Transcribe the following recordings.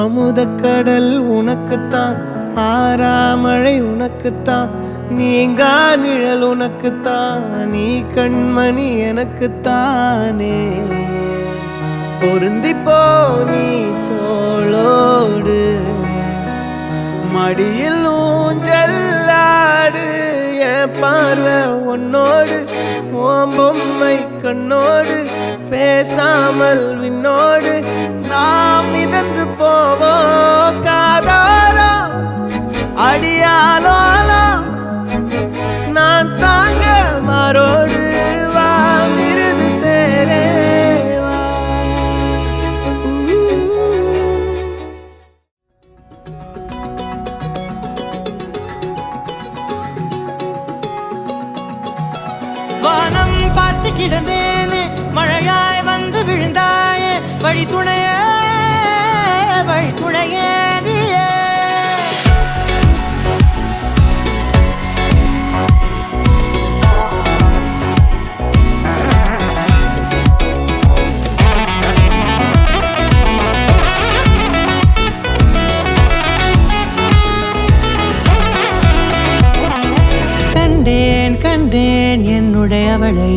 அமுதக்கடல் உனக்குத்தான், ஆறாமழை உனக்குத்தான், நீங்கா நிழல் உனக்குத்தான், நீ கண்மணி எனக்குத்தானே. பொருந்திப்போ நீ தோளோடு, மடியில் ஊஞ்சல்லாடு, என் பார்வை உன்னோடு, ஓம் பொம்மை கண்ணோடு, பேசாமல் விண்ணோடு நாம் மிதந்து போவோம் காதாரோ அடியாலோலோ. நான் தாங்க மாறோடு வா மிருது தேரே வா. வானம் பார்த்து கிடந்தேனே, மழையாய் வந்து விழுந்தாயே, வழி துணையே வழி துணையே நீயே. கண்டேன் கண்டேன் என்னுடையவளை,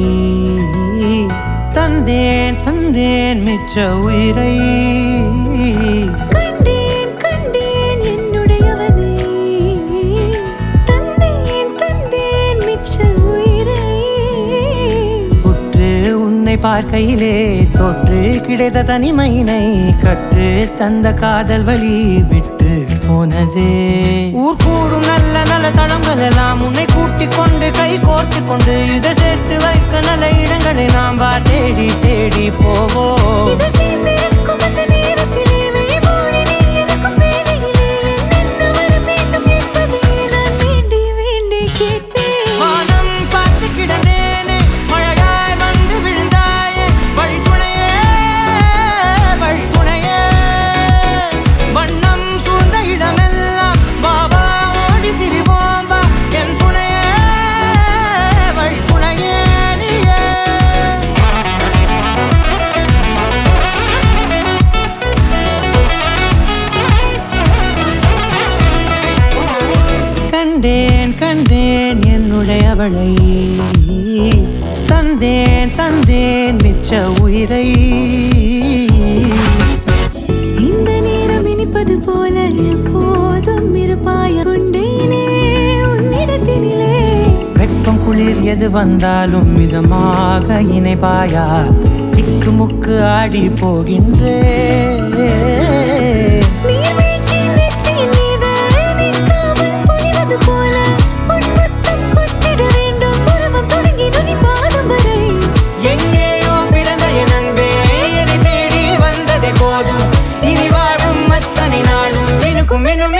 தந்தேன் தந்தேன் மிச்ச உயிரை. கண்டேன் கண்டேன் என்னுடையவனை, தந்தேன் தந்தேன் மிச்ச உயிரை. உற்று உன்னை பார்க்கையிலே தோற்று கிடைத்த தனிமையினை, கற்று தந்த காதல் வழி விட்டு போனதே. ஊர் கூடும் நல்ல நல்ல தளங்கள் எல்லாம் உன்னை கூட்டிக் கொண்டு கை கோர்த்து கொண்டு, இதை சேர்த்து வைக்க நல்ல இடங்களை நாம் வா தேடி தேடி போவோம். இதழ் சேர்ந்திருக்கும் அந்த நேரத்திலே, விழிமூடி நீ இருக்கும் வேளையிலே, என்னென்ன வர வேண்டும் என்பதை நான் வேண்டி வேண்டி கேட்பேன். வானம் பார்த்து கிடந்தேனே, மழையாய் வந்து விழுந்தாயே, வழி துணையே வழி துணையே. வண்ணம் சூழ்ந்த இடமெல்லாம் பாபா ஓடி திரிவோம் வா, என் துணையே வழி துணையே நீயே. கண்டேன் கண்டேன் என்னுடையவளை, தந்தேன் தந்தேன் மிச்ச உயிரை. இந்த நேரம் இனிப்பது போல எப்போதும் இருப்பாய கொண்டேனே உன்னிடத்தினிலே. வெப்பம் குளிர் எது வந்தாலும் மிதமாக இணைப்பாயா, திக்கு முக்கு ஆடி போகின்றே. நீர்வீழ்ச்சியின் நெற்றியின் மீது நிற்காமல் பொழிவது போல, உன் முத்தம் கொட்டிட வேண்டும் உருவம் தொடங்கி நுனி பாதம் வரை. எங்கேயோ பிறந்த என் அன்பே, என்னை தேடி வந்ததே போதும், இனி வாழும் அத்தனை நாளும் எனக்கும் இன்னும்